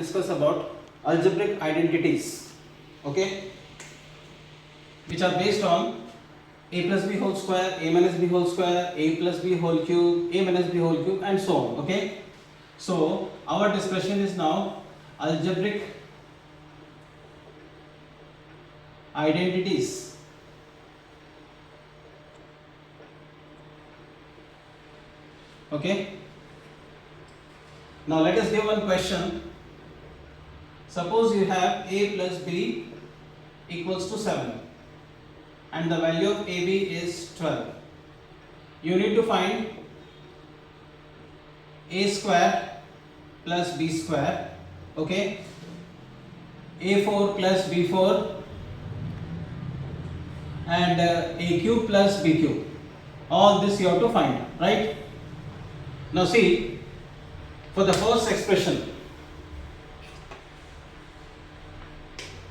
discuss about algebraic identities, okay, which are based on a plus b whole square, a minus b whole square, a plus b whole cube, a minus b whole cube, and so on. Okay, so our discussion is now algebraic identities. Okay, now let us give one question. Suppose you have a plus b equals to 7 and the value of ab is 12. You need to find a square plus b square, okay, a4 plus b4 and a cube plus b cube. All this you have to find, right? Now see, for the first expression,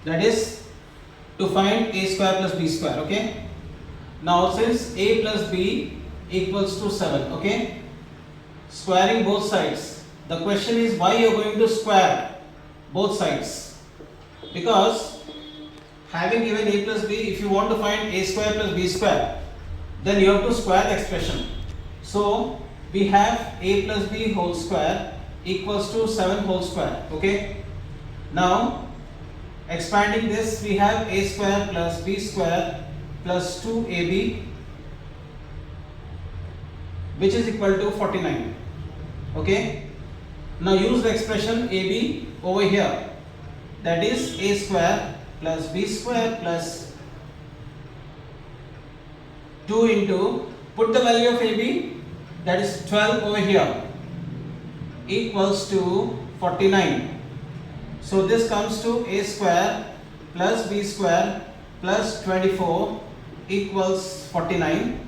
that is to find a square plus b square, okay. Now since a plus b equals to 7, okay, squaring both sides, the question is why you are going to square both sides? Because having given a plus b, if you want to find a square plus b square, then you have to square the expression. So we have a plus b whole square equals to 7 whole square, okay. Now expanding this, we have a square plus b square plus 2ab, which is equal to 49, okay. Now use the expression ab over here, that is a square plus b square plus 2 into, put the value of ab, that is 12 over here, equals to 49. So this comes to a square plus b square plus 24 equals 49.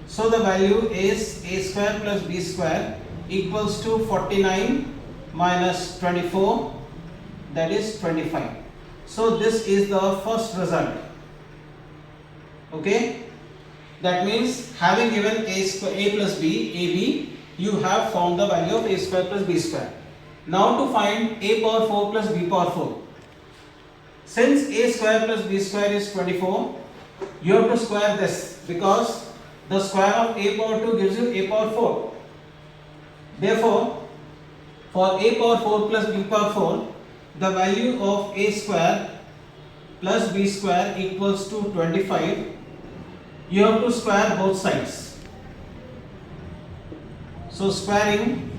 So the value is a square plus b square equals to 49 minus 24, that is 25. So this is the first result, okay. That means having given a plus b, ab, you have found the value of a square plus b square. Now to find a power 4 plus b power 4. Since a square plus b square is 24, you have to square this because the square of a power 2 gives you a power 4. Therefore, for a power 4 plus b power 4, the value of a square plus b square equals to 25. You have to square both sides. So squaring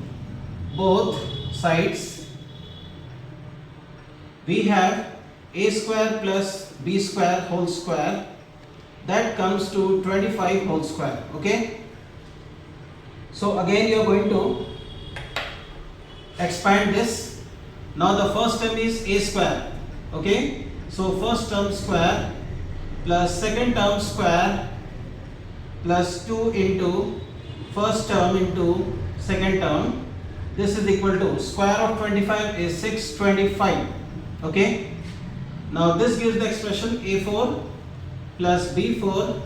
both sides, we have a square plus b square whole square, that comes to 25 whole square, okay. So again you are going to expand this. Now the first term is a square, okay. So first term square plus second term square plus 2 into first term into second term. This is equal to square of 25 is 625, okay. Now this gives the expression a4 plus b4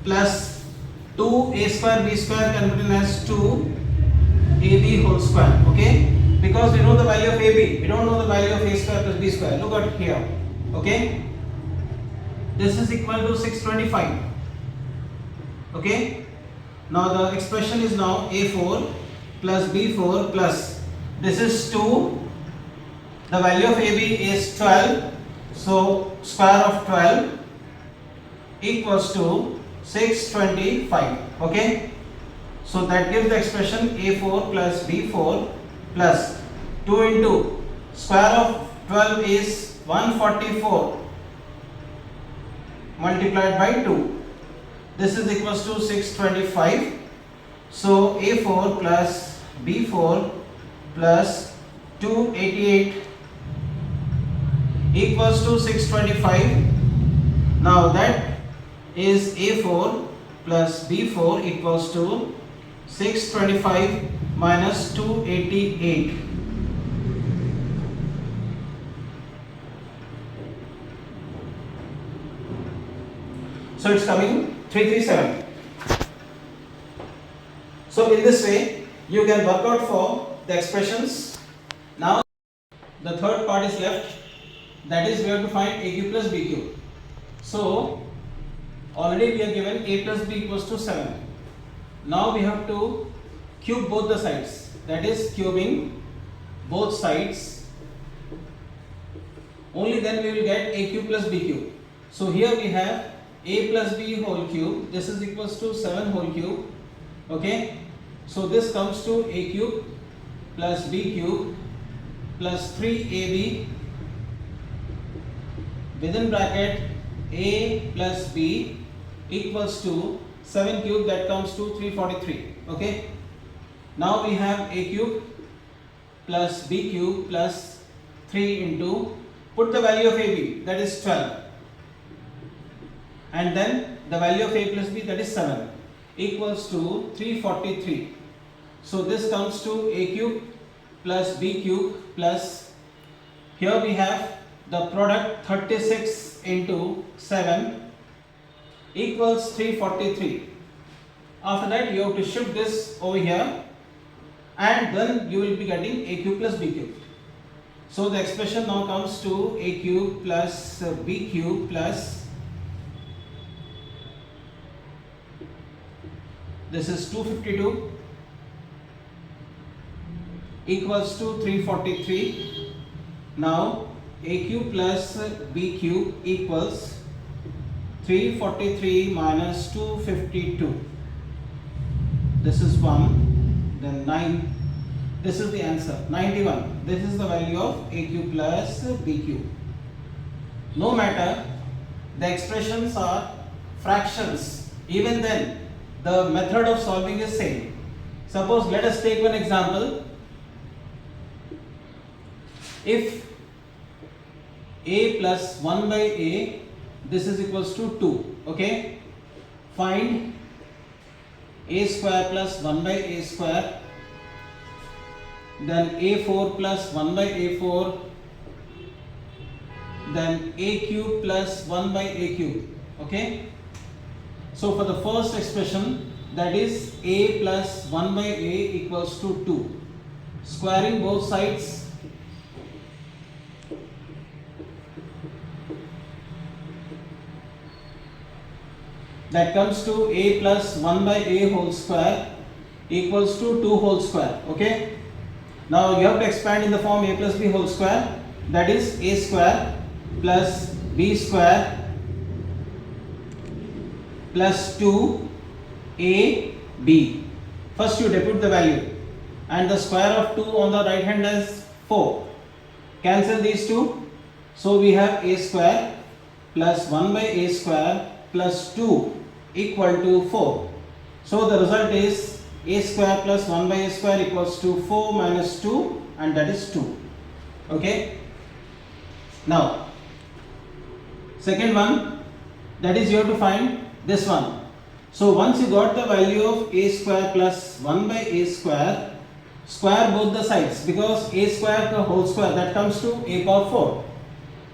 plus 2a square b square can be written as 2ab whole square, okay. Because we know the value of ab, we don't know the value of a square plus b square. Look at here, okay. This is equal to 625, okay. Now the expression is now a4 plus b4 plus, this is 2, the value of ab is 12, so square of 12 equals to 625, okay. So that gives the expression a4 plus b4 plus 2 into square of 12 is 144 multiplied by 2. This is equals to 625. So a4 plus b4 plus 288 equals to 625. Now that is a4 plus b4 equals to 625 minus 288. So it's coming 337. So in this way you can work out for the expressions. Now the third part is left, that is we have to find a cube plus b cube. So already we are given a plus b equals to 7. Now we have to cube both the sides, that is cubing both sides. Only then we will get a cube plus b cube. So here we have a plus b whole cube, this is equals to 7 whole cube. Okay, so this comes to a cube plus b cube plus 3ab within bracket a plus b equals to 7 cube, that comes to 343. Okay, now we have a cube plus b cube plus 3 into, put the value of ab, that is 12, and then the value of a plus b, that is 7, equals to 343. So this comes to a cube plus b cube plus, here we have the product 36 into 7 equals 343. After that you have to shift this over here, and then you will be getting a cube plus b cube. So the expression now comes to a cube plus b cube plus, this is 252 equals to 343. Now a cube plus b cube equals 343 minus 252. This is 1, then 9. This is the answer, 91. This is the value of a cube plus b cube. No matter the expressions are fractions, even then the method of solving is same. Suppose let us take one example. If a plus 1 by a, this is equals to 2. Okay, find a square plus 1 by a square, then a4 plus 1 by a4, then a cube plus 1 by a cube. Okay, so for the first expression, that is a plus 1 by a equals to 2, squaring both sides, that comes to a plus 1 by a whole square equals to 2 whole square. Okay, now you have to expand in the form a plus b whole square, that is a square plus b square plus 2ab. First you depute the value, and the square of 2 on the right hand is 4. Cancel these two. So we have a square plus 1 by a square plus 2 equal to 4. So the result is a square plus 1 by a square equals to 4 minus 2, and that is 2. Okay, now second one, that is you have to find this one. So once you got the value of a square plus 1 by a square, square both the sides, because a square the whole square, that comes to a power 4.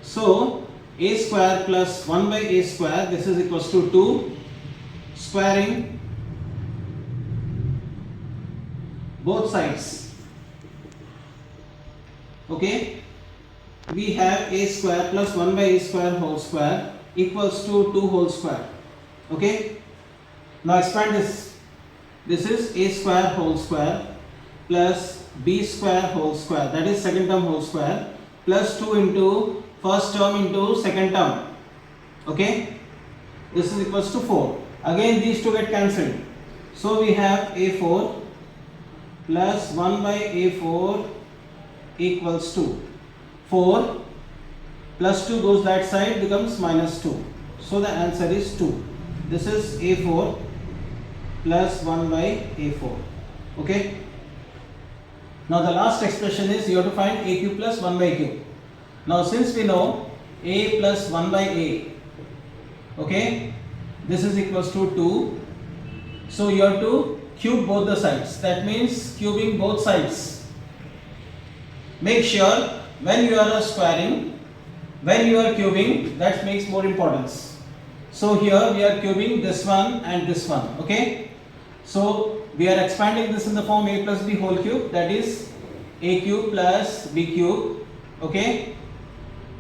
So a square plus 1 by a square, this is equals to 2, squaring both sides. Okay, we have a square plus 1 by a square whole square equals to 2 whole square. Okay, now expand this. This is a square whole square plus b square whole square, that is second term whole square, plus 2 into first term into second term. Okay, this is equals to 4. Again these two get cancelled. So we have a4 plus 1 by a4 equals to 4 plus 2 goes that side, becomes minus 2. So the answer is 2. This is a4 plus 1 by a4. Okay, now the last expression is you have to find a cube plus 1 by a cube. Now since we know a plus 1 by a, okay, this is equals to 2, so you have to cube both the sides, that means cubing both sides. Make sure when you are squaring, when you are cubing, that makes more importance. So here we are cubing this one and this one. Okay, so we are expanding this in the form a plus b whole cube, that is a cube plus b cube. okay,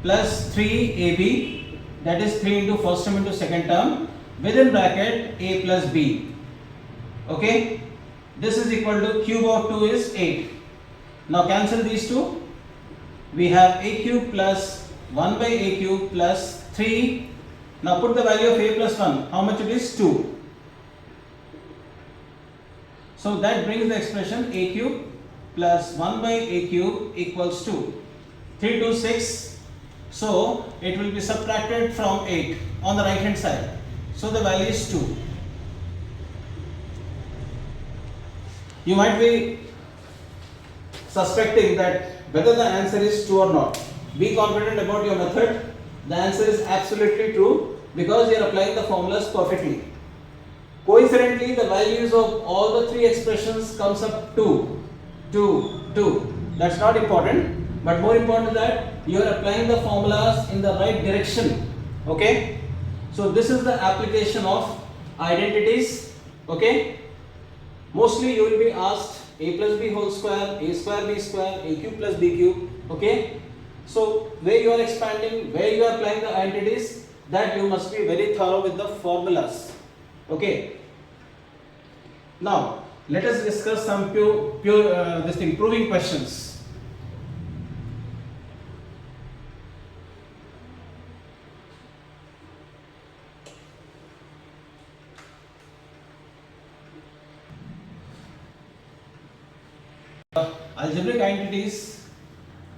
plus 3ab, that is 3 into first term into second term, within bracket a plus b, okay. This is equal to cube of 2 is 8. Now cancel these two. We have a cube plus 1 by a cube plus 3. Now put the value of a plus 1. How much it is? 2. So that brings the expression a cube plus 1 by a cube equals 2. 3 to 6. So it will be subtracted from 8 on the right hand side. So the value is 2. You might be suspecting that whether the answer is true or not. Be confident about your method. The answer is absolutely true because you are applying the formulas perfectly. Coincidentally, the values of all the three expressions comes up 2, 2, 2. That's not important, but more important is that you are applying the formulas in the right direction. Okay? So this is the application of identities. Okay? Mostly you will be asked a plus b whole square, a square b square, a cube plus b cube. Okay? So where you are expanding, where you are applying the identities, that you must be very thorough with the formulas. Okay? Now let us discuss some proving questions. Algebraic identities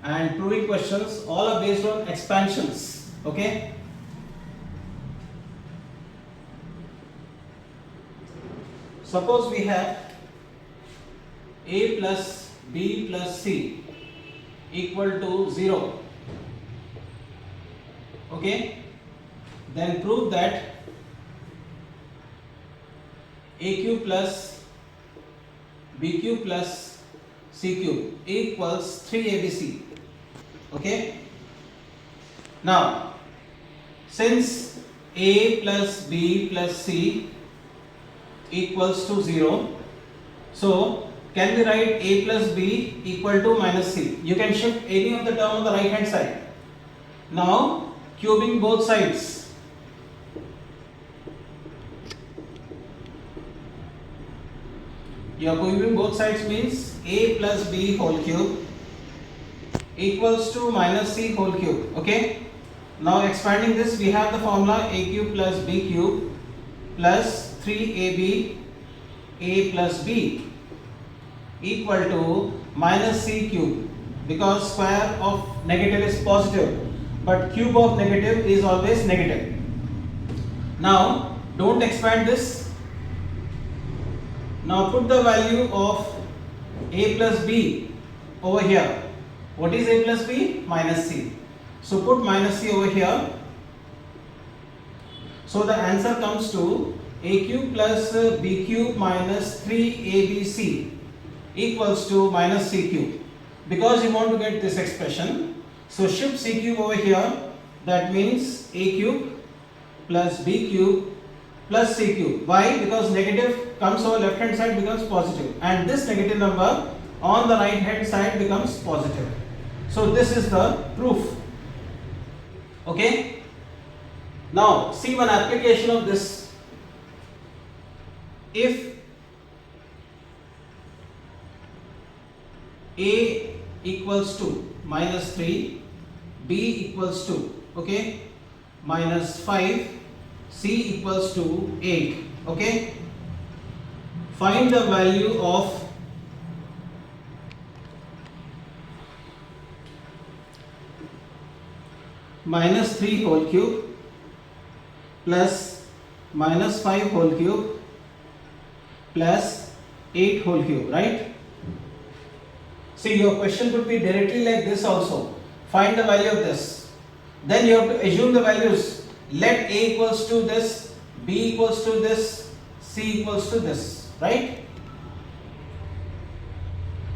and proving questions all are based on expansions. Okay? Suppose we have a plus b plus c equal to 0. Okay? Then prove that a cube plus b cube plus c cube equals 3abc. Okay? Now, since a plus b plus c equals to 0, so can we write a plus b equal to minus c? You can shift any of the term on the right hand side. Now, cubing both sides. Your cubing both sides means a plus b whole cube equals to minus c whole cube. Okay? Now expanding this, we have the formula a cube plus b cube plus 3ab a plus b equal to minus c cube, because square of negative is positive but cube of negative is always negative. Now don't expand this. Now put the value of a plus b over here. What is a plus b? Minus c. So put minus c over here. So the answer comes to a cube plus b cube minus 3abc equals to minus c cube. Because you want to get this expression, so shift c cube over here. That means a cube plus b cube plus c cube. Why? Because negative comes over left hand side becomes positive, and this negative number on the right hand side becomes positive. So this is the proof. Okay? Now see one application of this. If a equals to minus 3, b equals to, okay, minus 5, c equals to 8. Okay? Find the value of minus 3 whole cube plus minus 5 whole cube plus 8 whole cube, right? See, your question could be directly like this also. Find the value of this. Then you have to assume the values. Let a equals to this, b equals to this, c equals to this, right?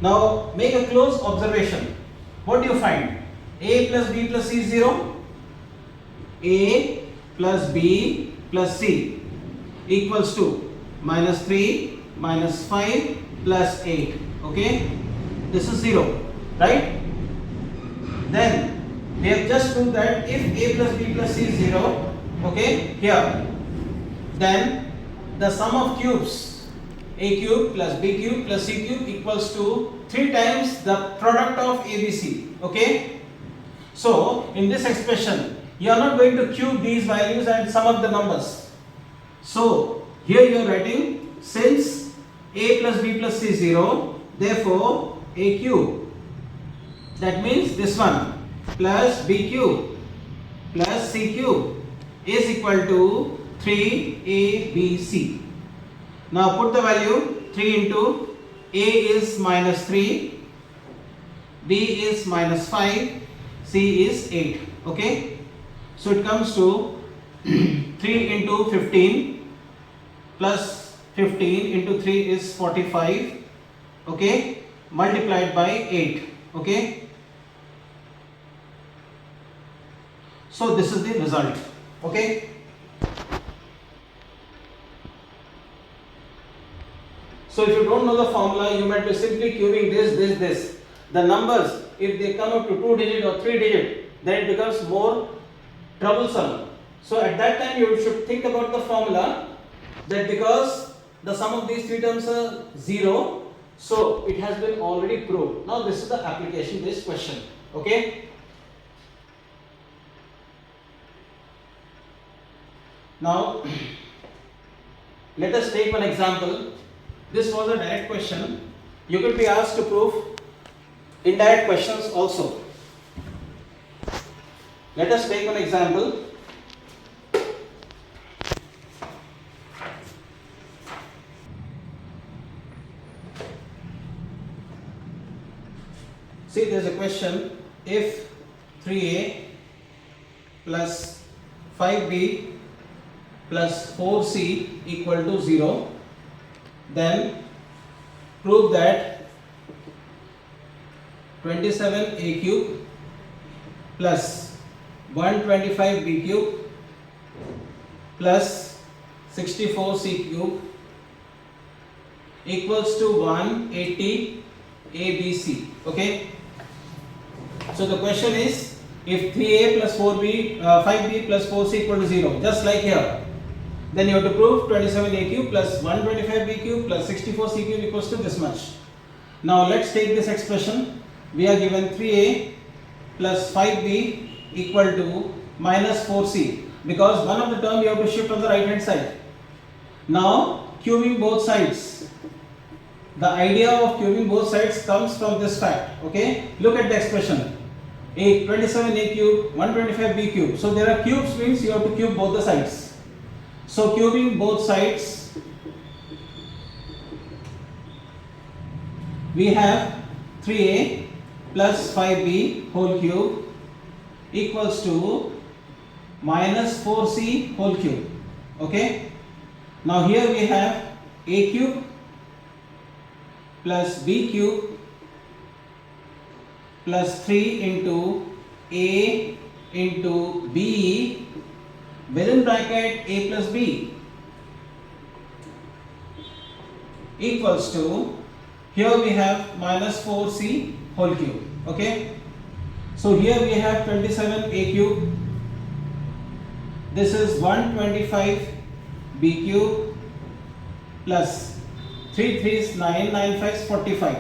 Now make a close observation. What do you find? A plus b plus c is 0. A plus b plus c equals to minus 3 minus 5 plus 8. Okay? This is 0, right? Then we have just proved that if a plus b plus c is 0, okay, here, then the sum of cubes a cube plus b cube plus c cube equals to 3 times the product of ABC. Okay. So in this expression, you are not going to cube these values and sum up the numbers. So here you are writing, since a plus b plus c is 0, therefore a cube, that means this one, plus b cube plus c cube is equal to 3abc. Now put the value, 3 into a is minus 3, b is minus 5, c is 8. Okay. So it comes to 3 into 15 plus 15 into 3 is 45. Okay. Multiplied by 8. Okay. So this is the result. Okay. So if you don't know the formula, you might be simply cubing this. The numbers, if they come up to 2 digit or 3 digit, then it becomes more troublesome. So at that time you should think about the formula, that because the sum of these three terms are 0, so it has been already proved. Now this is the application based question. Okay. Now let us take one example. This was a direct question. You could be asked to prove indirect questions also. Let us take one example. See, there is a question, if 3a plus 5b plus 4c equal to 0, then prove that 27a cube plus 125b cube plus 64c cube equals to 180 ABC. Okay. So the question is, if 3a plus 5b plus 4c equal to 0, just like here, then you have to prove 27a cube plus 125b cube plus 64c cube equals to this much. Now let's take this expression. We are given 3a plus 5b equal to minus 4c, because one of the term you have to shift on the right hand side. Now cubing both sides. The idea of cubing both sides comes from this fact. Okay, look at the expression. 27a cube, 125b cube. So there are cubes, means you have to cube both the sides. So cubing both sides, we have 3a plus 5b whole cube equals to minus 4c whole cube. Okay. Now here we have a cube plus b cube plus 3 into a into b within bracket a plus b equals to, here we have minus 4c whole cube. Okay. So here we have 27a cube, this is 125b cube plus 3 3s 9, 9 5s 45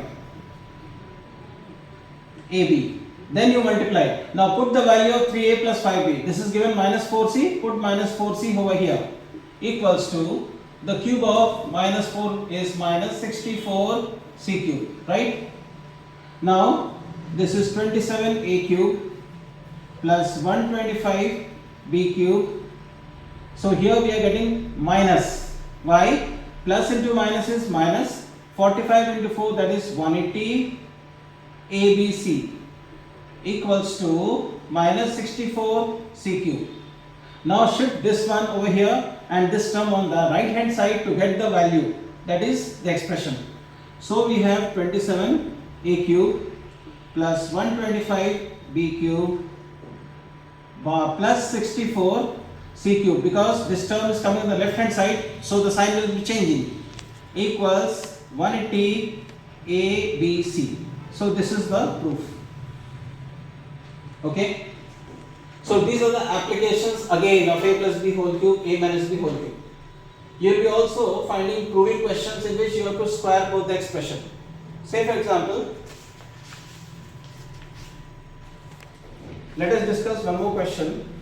AB. Then you multiply. Now put the value of 3a plus 5b. This is given minus 4c. Put minus 4c over here. Equals to, the cube of minus 4 is minus 64c cube. Right? Now this is 27a cube plus 125b cube. So here we are getting minus. Why? Plus into minus is minus. 45 into 4, that is 180 ABC equals to minus 64 c cube. Now shift this one over here and this term on the right hand side to get the value, that is the expression. So we have 27 a cube plus 125 b cube plus 64 c cube, because this term is coming on the left hand side, so the sign will be changing, equals 180 ABC. So this is the proof. Okay. So these are the applications again of a plus b whole cube, a minus b whole cube. You will be also finding proving questions in which you have to square both the expression. Say for example, let us discuss one more question.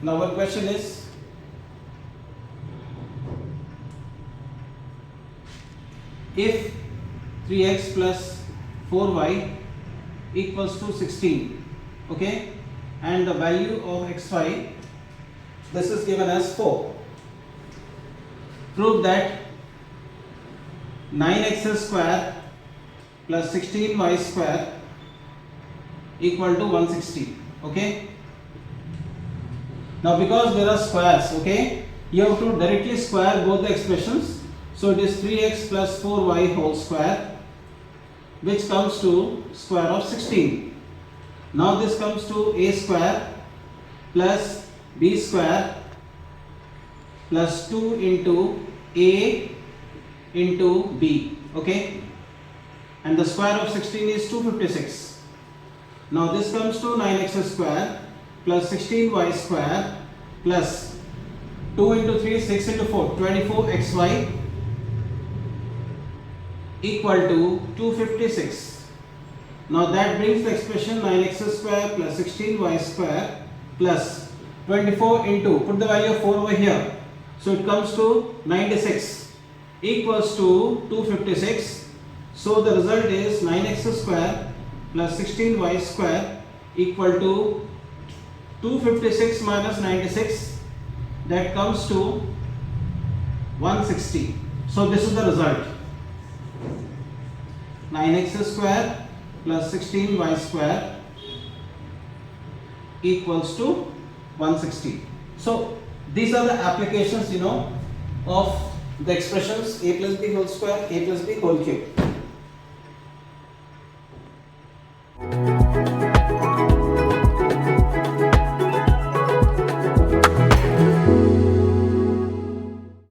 Now one question is, if 3x plus 4y equals to 16, okay, and the value of xy, this is given as 4, prove that 9x square plus 16y square equal to 160, okay. Now because there are squares, okay, you have to directly square both the expressions. So it is 3x plus 4y whole square, which comes to square of 16. Now this comes to a square plus b square plus 2 into a into b, okay, and the square of 16 is 256. Now this comes to 9x square plus 16y square plus 2 into 3, 6 into 4, 24xy equal to 256. Now that brings the expression 9x square plus 16y square plus 24 into, put the value of 4 over here, so it comes to 96 equals to 256. So the result is 9x square plus 16y square equal to 256 minus 96, that comes to 160. So this is the result, 9x square plus 16y square equals to 160. So these are the applications, of the expressions a plus b whole square, a plus b whole cube.